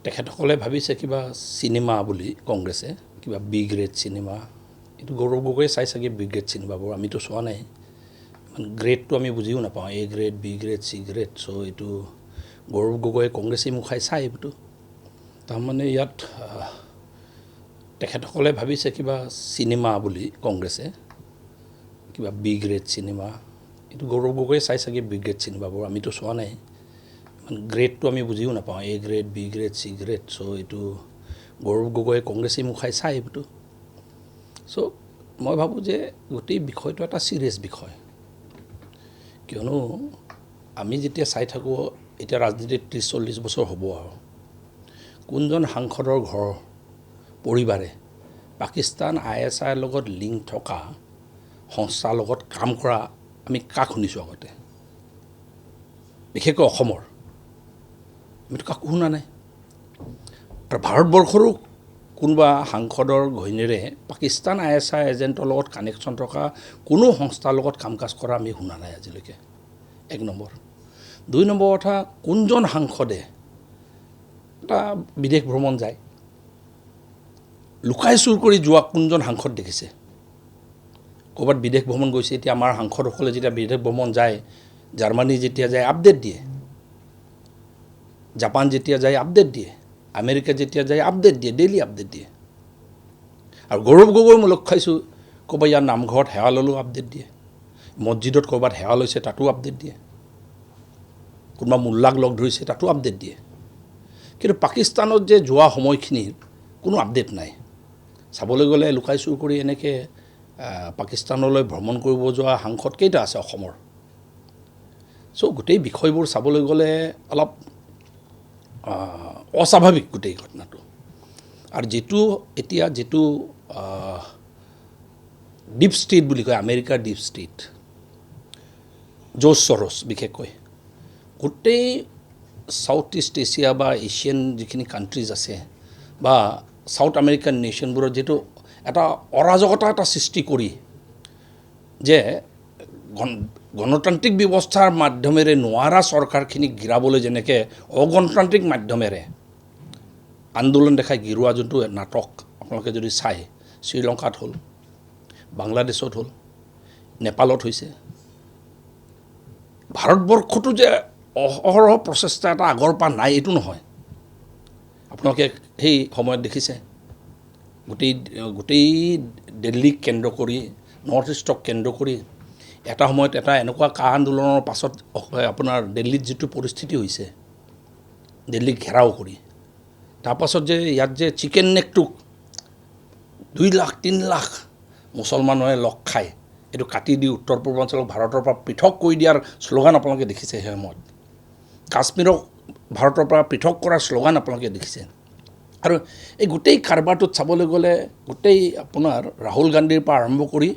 তেখেতসকলে ভাবিছে কিবা চিনেমা বুলি কংগ্ৰেছে কিবা বি গ্ৰেড চিনেমা এইটো গৌৰৱ গগৈয়ে চাই চাগে বি গ্ৰেড চিনেমাবোৰ আমিতো চোৱা নাই গ্ৰেডটো আমি বুজিও নাপাওঁ A grade B grade C grade চ' এইটো গৌৰৱ গগৈয়ে কংগ্ৰেছে মুখাই চাই এইটো তাৰমানে ইয়াত তেখেতসকলে ভাবিছে কিবা চিনেমা বুলি কংগ্ৰেছে কিবা বি গ্ৰেড চিনেমা এইটো গৌৰৱ গগৈয়ে চাই চাগে বি গ্ৰেড চিনেমাবোৰ আমিতো চোৱা নাই গ্ৰেডটো আমি বুজিও নাপাওঁ A grade B grade C grade চ' এইটো গৌৰৱ গগৈয়ে কংগ্ৰেছে মুখাই চাই এইটো চ' মই ভাবোঁ যে গোটেই বিষয়টো এটা ছিৰিয়াছ বিষয় কিয়নো আমি যেতিয়া চাই থাকোঁ এতিয়া ৰাজনীতিত 30-40 বছৰ হ'ব আৰু কোনজন সাংসদৰ ঘৰ পৰিবাৰে পাকিস্তান ISIৰ লগত লিংক থকা সংস্থাৰ লগত কাম কৰা আমি কাক শুনিছোঁ আগতে বিশেষকৈ অসমৰ আমিতো কাকো শুনা নাই আৰু ভাৰতবৰ্ষৰো কোনোবা সাংসদৰ ঘৈণীয়েৰে পাকিস্তান ISI এজেণ্টৰ লগত কানেকশ্যন থকা কোনো সংস্থাৰ লগত কাম কাজ কৰা আমি শুনা নাই আজিলৈকে 1 নম্বৰ 2 নম্বৰ কথা কোনজন সাংসদে এটা বিদেশ ভ্ৰমণ যায় লুকাই চুৰ কৰি যোৱা কোনজন সাংসদ দেখিছে ক'ৰবাত বিদেশ ভ্ৰমণ গৈছে এতিয়া আমাৰ সাংসদসকলে যেতিয়া বিদেশ ভ্ৰমণ যায় জাৰ্মানী যেতিয়া যায় আপডেট দিয়ে জাপান যেতিয়া যায় আপডেট দিয়ে আমেৰিকা যেতিয়া যায় আপডেট দিয়ে ডেইলি আপডেট দিয়ে আৰু গৌৰৱ গগৈ মই লগ খাইছোঁ ক'ৰবাত ইয়াৰ নামঘৰত সেৱা ল'লেও আপডেট দিয়ে মছজিদত ক'ৰবাত সেৱা লৈছে তাতো আপডেট দিয়ে কোনোবা মোল্লাক লগ ধৰিছে তাতো আপডেট দিয়ে কিন্তু পাকিস্তানত যে যোৱা সময়খিনিৰ কোনো আপডেট নাই চাবলৈ গ'লে লুকাই চুৰ কৰি এনেকৈ পাকিস্তানলৈ ভ্ৰমণ কৰিব যোৱা সাংসদ কেইটা আছে অসমৰ চ' গোটেই বিষয়বোৰ চাবলৈ গ'লে অলপ অস্বাভাৱিক গোটেই ঘটনাটো আৰু এতিয়া যিটো ডিপ ষ্টেট বুলি কয় আমেৰিকাৰ ডিপ ষ্টেট জৰ্জ ছৰছ বিশেষকৈ গোটেই সাউথ ইষ্ট এছিয়া বা এছিয়ান যিখিনি কাণ্ট্ৰিজ আছে বা সাউথ আমেৰিকান নেশ্যনবোৰত যিটো এটা অৰাজকতা এটা সৃষ্টি কৰি যে গণতান্ত্ৰিক ব্যৱস্থাৰ মাধ্যমেৰে নোৱাৰা চৰকাৰখিনিক গিৰাবলৈ যেনেকৈ অগণতান্ত্ৰিক মাধ্যমেৰে আন্দোলন দেখাই গিৰোৱা যোনটো নাটক আপোনালোকে যদি চায় শ্ৰীলংকাত হ'ল বাংলাদেশত হ'ল নেপালত হৈছে ভাৰতবৰ্ষতো যে অহৰহ প্ৰচেষ্টা এটা আগৰ পৰা নাই এইটো নহয় আপোনালোকে সেই সময়ত দেখিছে গোটেই দিল্লীক কেন্দ্ৰ কৰি নৰ্থ ইষ্টক কেন্দ্ৰ কৰি এটা সময়ত এটা এনেকুৱা কা আন্দোলনৰ পাছত আপোনাৰ দিল্লীত যিটো পৰিস্থিতি হৈছে দিল্লীক ঘেৰাও কৰি তাৰপাছত যে ইয়াত যে চিকেন নেকটোক 2 লাখ 3 লাখ মুছলমানে লগ খাই এইটো কাটি দি উত্তৰ পূৰ্বাঞ্চলক ভাৰতৰ পৰা পৃথক কৰি দিয়াৰ শ্লোগান আপোনালোকে দেখিছে সেই সময়ত কাশ্মীৰক ভাৰতৰ পৰা পৃথক কৰাৰ শ্লোগান আপোনালোকে দেখিছে আৰু এই গোটেই কাৰবাৰটোত চাবলৈ গ'লে গোটেই আপোনাৰ ৰাহুল গান্ধীৰ পৰা আৰম্ভ কৰি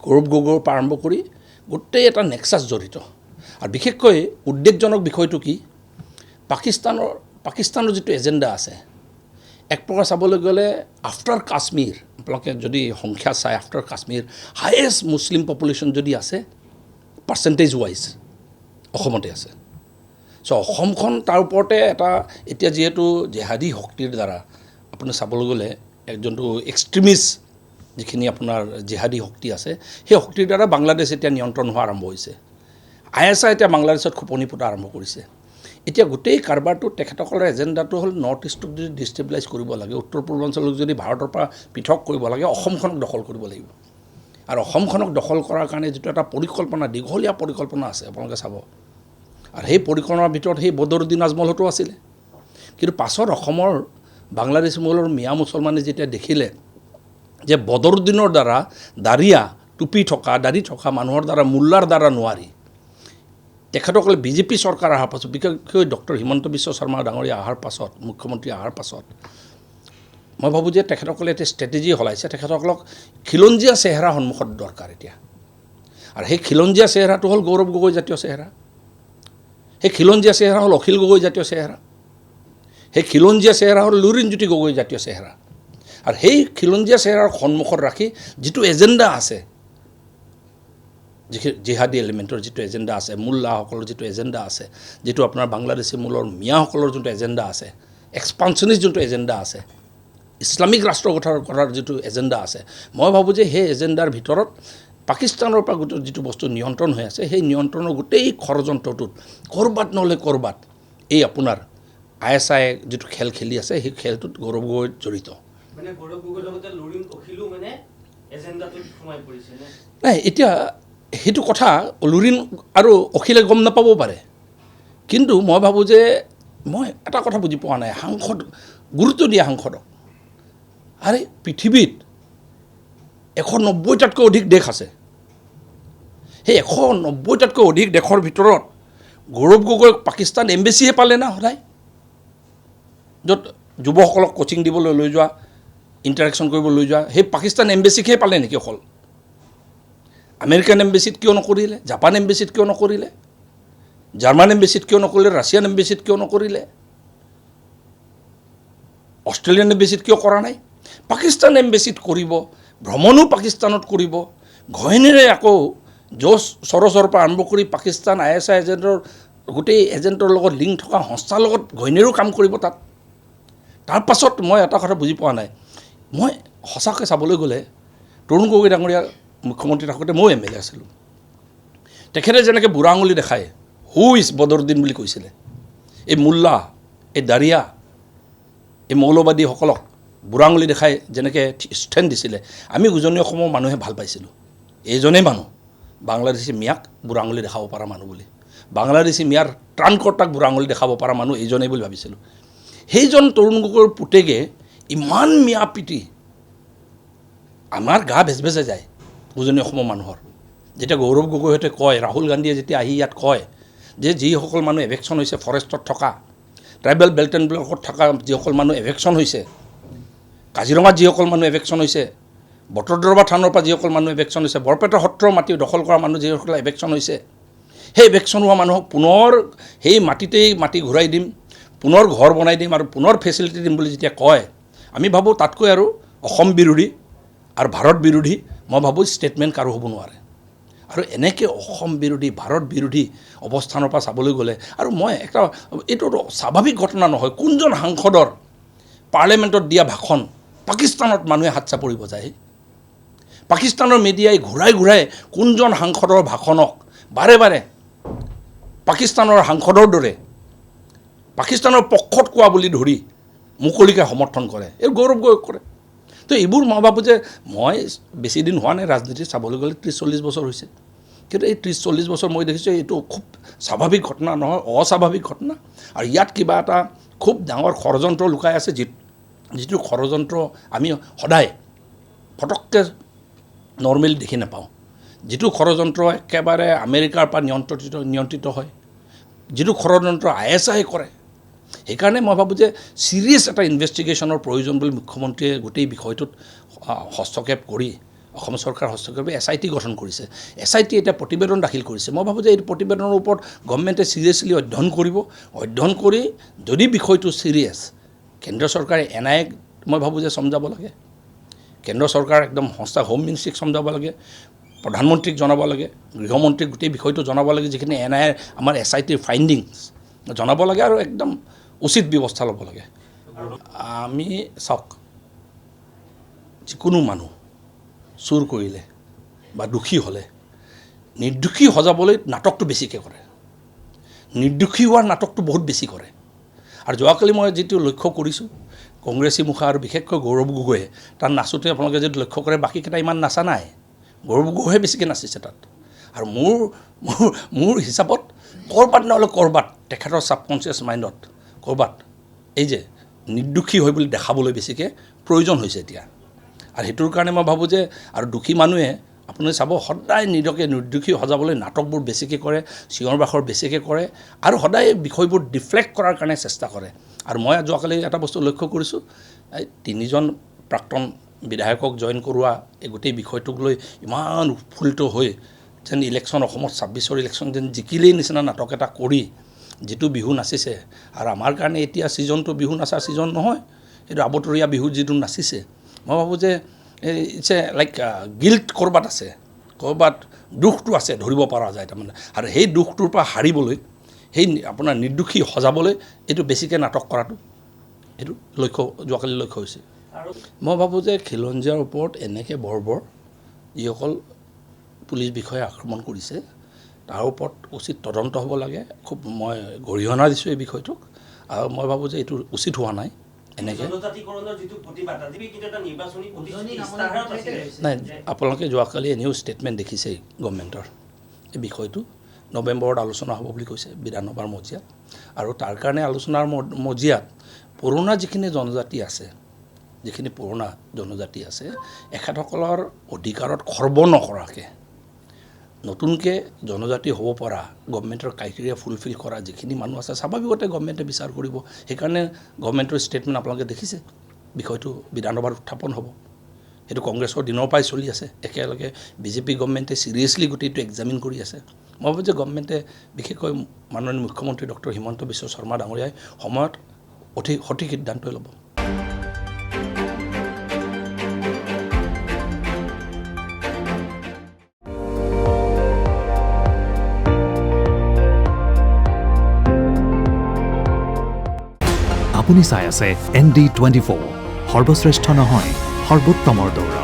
গৌৰৱ গগৈৰ পৰা আৰম্ভ কৰি গোটেই এটা নেক্সাছ জড়িত আৰু বিশেষকৈ উদ্বেগজনক বিষয়টো কি পাকিস্তানৰ যিটো এজেণ্ডা আছে এক প্ৰকাৰ চাবলৈ গ'লে আফটাৰ কাশ্মীৰ আপোনালোকে যদি সংখ্যা চাই আফটাৰ কাশ্মীৰ হায়েষ্ট মুছলিম পপুলেশ্যন যদি আছে পাৰ্চেণ্টেজ ৱাইজ অসমতে আছে চ' অসমখন তাৰ ওপৰতে এটা এতিয়া যিহেতু জেহাদী শক্তিৰ দ্বাৰা আপুনি চাবলৈ গ'লে যোনটো এক্সট্ৰিমিষ্ট যিখিনি আপোনাৰ জেহাদী শক্তি আছে সেই শক্তিৰ দ্বাৰা বাংলাদেশ এতিয়া নিয়ন্ত্ৰণ হোৱা আৰম্ভ হৈছে ISI এতিয়া বাংলাদেশত খোপনি পোতা আৰম্ভ কৰিছে এতিয়া গোটেই কাৰবাৰটো তেখেতসকলৰ এজেণ্ডাটো হ'ল নৰ্থ ইষ্টক যদি ডিষ্টেবিলাইজ কৰিব লাগে উত্তৰ পূৰ্বাঞ্চলক যদি ভাৰতৰ পৰা পৃথক কৰিব লাগে অসমখনক দখল কৰিব লাগিব আৰু অসমখনক দখল কৰাৰ কাৰণে যিটো এটা পৰিকল্পনা দীঘলীয়া পৰিকল্পনা আছে আপোনালোকে চাব আৰু সেই পৰিকল্পনাৰ ভিতৰত সেই বদৰুদ্দিন আজমলতো আছিলে কিন্তু পাছত অসমৰ বাংলাদেশ মূলৰ মিয়া মুছলমানে যেতিয়া দেখিলে যে বদৰুদ্দিনৰ দ্বাৰা দাড়ি থকা মানুহৰ দ্বাৰা মোল্লাৰ দ্বাৰা নোৱাৰি তেখেতসকলে বিজেপি চৰকাৰ অহাৰ পাছত বিশেষকৈ ডক্টৰ হিমন্ত বিশ্ব শৰ্মা ডাঙৰীয়া অহাৰ পাছত মুখ্যমন্ত্ৰী অহাৰ পাছত মই ভাবোঁ যে তেখেতসকলে এটা ষ্ট্ৰেটেজি সলাইছে তেখেতসকলক খিলঞ্জীয়া চেহেৰা সন্মুখত দৰকাৰ এতিয়া আৰু সেই খিলঞ্জীয়া চেহেৰাটো হ'ল গৌৰৱ গগৈ জাতীয় চেহেৰা সেই খিলঞ্জীয়া চেহেৰা হ'ল অখিল গগৈ জাতীয় চেহেৰা সেই খিলঞ্জীয়া চেহেৰা হ'ল লুৰিণজ্যোতি গগৈ জাতীয় চেহেৰা আৰু সেই খিলঞ্জীয়া চেহেৰাৰ সন্মুখত ৰাখি যিটো এজেণ্ডা আছে জিহাদী এলিমেণ্টৰ যিটো এজেণ্ডা আছে মোল্লাসকলৰ যিটো এজেণ্ডা আছে যিটো আপোনাৰ বাংলাদেশী মূলৰ মিয়াসকলৰ যোনটো এজেণ্ডা আছে এক্সপানশ্যনিষ্ট যোনটো এজেণ্ডা আছে, ইছলামিক ৰাষ্ট্ৰ কৰাৰ যিটো এজেণ্ডা আছে, মই ভাবোঁ যে সেই এজেণ্ডাৰ ভিতৰত পাকিস্তানৰ পৰা গোটেই যিটো বস্তু নিয়ন্ত্ৰণ হৈ আছে, সেই নিয়ন্ত্ৰণৰ গোটেই ষড়যন্ত্ৰটোত ক'ৰবাত নহ'লে ক'ৰবাত এই আপোনাৰ ISI যিটো খেল খেলি আছে, সেই খেলটোত গৌৰৱ গগৈ জড়িত। নাই, এতিয়া সেইটো কথা লুৰিণ আৰু অখিলে গম নাপাবও পাৰে, কিন্তু মই ভাবোঁ যে মই এটা কথা বুজি পোৱা নাই, সাংসদ গুৰুত্ব দিয়া সাংসদক। আৰে পৃথিৱীত 190টাতকৈ অধিক দেশ আছে, সেই 190টাতকৈ অধিক দেশৰ ভিতৰত গৌৰৱ গগৈক পাকিস্তান এম্বেচিহে পালে না সদায়, য'ত যুৱসকলক কোচিং দিবলৈ লৈ যোৱা, ইণ্টাৰেকশ্যন কৰিবলৈ লৈ যোৱা, সেই পাকিস্তান এম্বেচিকহে পালে নেকি অকল? আমেৰিকান এম্বেচিত কিয় নকৰিলে? জাপান এম্বেচিত কিয় নকৰিলে? জাৰ্মান এম্বেচিত কিয় নকৰিলে? ৰাছিয়ান এম্বেচিত কিয় নকৰিলে? অষ্ট্ৰেলিয়ান এম্বেচিত কিয় কৰা নাই? পাকিস্তান এম্বেচিত কৰিব, ভ্ৰমণো পাকিস্তানত কৰিব, ঘৈণীৰে আকৌ জোছ চৰচৰ পৰা আৰম্ভ কৰি পাকিস্তান ISI এজেণ্টৰ গোটেই এজেণ্টৰ লগত লিংক থকা সংস্থাৰ লগত ঘৈণীৰো কাম কৰিব তাত। তাৰপাছত মই এটা কথা বুজি পোৱা নাই, মই সঁচাকৈ চাবলৈ গ'লে তৰুণ গগৈ ডাঙৰীয়া মুখ্যমন্ত্ৰী থাকোঁতে ময়ো MLA আছিলোঁ, তেখেতে যেনেকৈ বুঢ়া আঙুলি দেখায়, হু ইজ বদৰুদ্দিন বুলি কৈছিলে, এই মোল্লা, এই দাৰিয়া, এই মৌলবাদীসকলক বুঢ়া আঙুলি দেখাই যেনেকৈ ষ্টেণ্ড দিছিলে, আমি উজনি অসমৰ মানুহে ভাল পাইছিলোঁ। এইজনেই মানুহ বাংলাদেশী মিয়াক বুঢ়া আঙুলি দেখাব পৰা মানুহ বুলি, বাংলাদেশী মিয়াৰ ত্ৰাণকৰ্তাক বুঢ়া আঙুলি দেখাব পৰা মানুহ এইজনেই বুলি ভাবিছিলোঁ। সেইজন তৰুণ গগৈৰ পুতেকে ইমান মিয়া পিটি আমাৰ গা ভেজভেজে যায় উজনি অসমৰ মানুহৰ। যেতিয়া গৌৰৱ গগৈহঁতে কয়, ৰাহুল গান্ধীয়ে যেতিয়া আহি ইয়াত কয় যে যিসকল মানুহ এভেকশ্যন হৈছে ফৰেষ্টত থকা, ট্ৰাইবেল বেল্ট এণ্ড ব্লকত থকা যিসকল মানুহ এভেকশ্যন হৈছে, কাজিৰঙাত যিসকল মানুহ এভেকশ্যন হৈছে, বটদ্ৰৱা থানৰ পৰা যিসকল মানুহ এভেকশ্যন হৈছে, বৰপেটা সত্ৰৰ মাটি দখল কৰা মানুহ যিসকল এভেকশ্যন হৈছে, সেই এভেকশ্যন হোৱা মানুহক পুনৰ সেই মাটিতেই মাটি ঘূৰাই দিম, পুনৰ ঘৰ বনাই দিম আৰু পুনৰ ফেচিলিটি দিম বুলি যেতিয়া কয়, আমি ভাবোঁ তাতকৈ আৰু অসম বিৰোধী আৰু ভাৰত বিৰোধী মই ভাবোঁ ষ্টেটমেণ্ট কাৰো হ'ব নোৱাৰে। আৰু এনেকৈ অসম বিৰোধী ভাৰত বিৰোধী অৱস্থানৰ পৰা চাবলৈ গ'লে, আৰু মই এটা এইটো স্বাভাৱিক ঘটনা নহয়, কোনজন সাংসদৰ পাৰ্লিয়ামেণ্টত দিয়া ভাষণ পাকিস্তানত মানুহে হাত চাপৰি বজায়? পাকিস্তানৰ মিডিয়াই ঘূৰাই ঘূৰাই কোনজন সাংসদৰ ভাষণক বাৰে বাৰে পাকিস্তানৰ সাংসদৰ দৰে পাকিস্তানৰ পক্ষত কোৱা বুলি ধৰি মুকলিকৈ সমৰ্থন কৰে? এই গৌৰৱ গগৈ কৰে। তো এইবোৰ মই ভাবোঁ যে মই বেছি দিন হোৱা নাই ৰাজনীতি, চাবলৈ গ'লে 30-40 বছৰ হৈছে, কিন্তু এই 30-40 বছৰ মই দেখিছোঁ এইটো খুব স্বাভাৱিক ঘটনা নহয়, অস্বাভাৱিক ঘটনা। আৰু ইয়াত কিবা এটা খুব ডাঙৰ ষড়যন্ত্ৰ লুকাই আছে, যিটো ষড়যন্ত্ৰ আমি সদায় ফটককৈ নৰ্মেলি দেখি নাপাওঁ, যিটো ষড়যন্ত্ৰ একেবাৰে আমেৰিকাৰ পৰা নিয়ন্ত্ৰিত হয়, যিটো ষড়যন্ত্ৰ ISI কৰে। সেইকাৰণে মই ভাবোঁ যে ছিৰিয়াছ এটা ইনভেষ্টিগেশ্যনৰ প্ৰয়োজন বুলি মুখ্যমন্ত্ৰীয়ে গোটেই বিষয়টোত হস্তক্ষেপ কৰি, অসম চৰকাৰ হস্তক্ষেপ কৰি SIT গঠন কৰিছে। SIT এতিয়া প্ৰতিবেদন দাখিল কৰিছে। মই ভাবোঁ যে এই প্ৰতিবেদনৰ ওপৰত গভৰ্ণমেণ্টে ছিৰিয়াছলি অধ্যয়ন কৰিব, অধ্যয়ন কৰি যদি বিষয়টো ছিৰিয়াছ, কেন্দ্ৰ চৰকাৰে NIAক মই ভাবোঁ যে চমজাব লাগে, কেন্দ্ৰ চৰকাৰ একদম সংস্থা হোম মিনিষ্ট্ৰীক চমজাব লাগে, প্ৰধানমন্ত্ৰীক জনাব লাগে, গৃহমন্ত্ৰীক গোটেই বিষয়টো জনাব লাগে, যিখিনি NIAৰ আমাৰ SITৰ ফাইণ্ডিংছ জনাব লাগে আৰু একদম উচিত ব্যৱস্থা ল'ব লাগে। আমি চাওক, যিকোনো মানুহ চুৰ কৰিলে বা দোষী হ'লে নিৰ্দোষী সজাবলৈ নাটকটো বেছিকৈ কৰে, নিৰ্দোষী হোৱাৰ নাটকটো বহুত বেছি কৰে। আৰু যোৱাকালি মই যিটো লক্ষ্য কৰিছোঁ, কংগ্ৰেছী মুখা আৰু বিশেষকৈ গৌৰৱ গগৈয়ে তাত নাচোঁতে আপোনালোকে যদি লক্ষ্য কৰে, বাকীকেইটা ইমান নাচা নাই, গৌৰৱ গগৈহে বেছিকৈ নাচিছে তাত। আৰু মোৰ হিচাপত ক'ৰবাত নহ'লে ক'ৰবাত তেখেতৰ ছাবকনচিয়াছ মাইণ্ডত ক'ৰবাত এই যে নিৰ্দোষী হয় বুলি দেখাবলৈ বেছিকৈ প্ৰয়োজন হৈছে এতিয়া। আৰু সেইটোৰ কাৰণে মই ভাবোঁ যে, আৰু দোষী মানুহে আপুনি চাব সদায় নিজকে নিৰ্দোষী সজাবলৈ নাটকবোৰ বেছিকৈ কৰে, চিঞৰ বাখৰ বেছিকৈ কৰে, আৰু সদায় বিষয়বোৰ ডিফ্লেক্ট কৰাৰ কাৰণে চেষ্টা কৰে। আৰু মই যোৱাকালি এটা বস্তু লক্ষ্য কৰিছোঁ, এই 3জন প্ৰাক্তন বিধায়কক জইন কৰোৱা এই গোটেই বিষয়টোক লৈ ইমান উৎফুল্লিত হৈ যেন ইলেকশ্যন, অসমত 26ৰ ইলেকশ্যন যেন জিকিলেই নিচিনা নাটক এটা কৰি যিটো বিহু নাচিছে, আৰু আমাৰ কাৰণে এতিয়া ছিজনটো বিহু নাচা ছিজন নহয়, এইটো আবতৰীয়া বিহু যিটো নাচিছে, মই ভাবোঁ যে ইটছ লাইক গিল্ট ক'ৰবাত আছে, ক'ৰবাত দুখটো আছে ধৰিব পৰা যায় তাৰমানে। আৰু সেই দুখটোৰ পৰা হাৰিবলৈ, সেই আপোনাৰ নিৰ্দোষী সজাবলৈ এইটো বেছিকৈ নাটক কৰাটো এইটো যোৱাকালি লক্ষ্য হৈছে মই ভাবোঁ যে খিলঞ্জীয়াৰ ওপৰত এনেকৈ বৰ্বৰ যিসকল পুলিচ বিষয়াই আক্ৰমণ কৰিছে তাৰ ওপৰত উচিত তদন্ত হ'ব লাগে খুব মই গৰিহণা দিছোঁ এই বিষয়টোক আৰু মই ভাবোঁ যে এইটো উচিত হোৱা নাই এনেকৈ নাই আপোনালোকে যোৱাকালি এনেও ষ্টেটমেণ্ট দেখিছেই গভৰ্ণমেণ্টৰ এই বিষয়টো নৱেম্বৰত আলোচনা হ'ব বুলি কৈছে বিধানসভাৰ মজিয়াত আৰু তাৰ কাৰণে আলোচনাৰ মজিয়াত পুৰণা যিখিনি জনজাতি আছে এখেতসকলৰ অধিকাৰত খৰ্ব নকৰাকৈ নতুনকৈ জনজাতি হ'ব পৰা গভৰ্ণমেণ্টৰ ক্ৰাইটেৰিয়া ফুলফিল কৰা যিখিনি মানুহ আছে স্বাভাৱিকতে গভৰ্ণমেণ্টে বিচাৰ কৰিব সেইকাৰণে গভৰ্ণমেণ্টৰ ষ্টেটমেণ্ট আপোনালোকে দেখিছে বিষয়টো বিধানসভাত উত্থাপন হ'ব সেইটো কংগ্ৰেছৰ দিনৰ পৰাই চলি আছে একেলগে বিজেপি গভৰ্ণমেণ্টে চিৰিয়াছলি গোটেইটো এক্সামিন কৰি আছে মই ভাবোঁ যে গভৰ্ণমেণ্টে বিশেষকৈ মাননীয় মুখ্যমন্ত্ৰী ডক্টৰ হিমন্ত বিশ্ব শৰ্মা ডাঙৰীয়াই সময়ত সঠিক সিদ্ধান্তই ল'ব আপুনি চাই আছে ND24 সৰ্বশ্ৰেষ্ঠ নহয় সৰ্বোত্তমৰ দৌৰা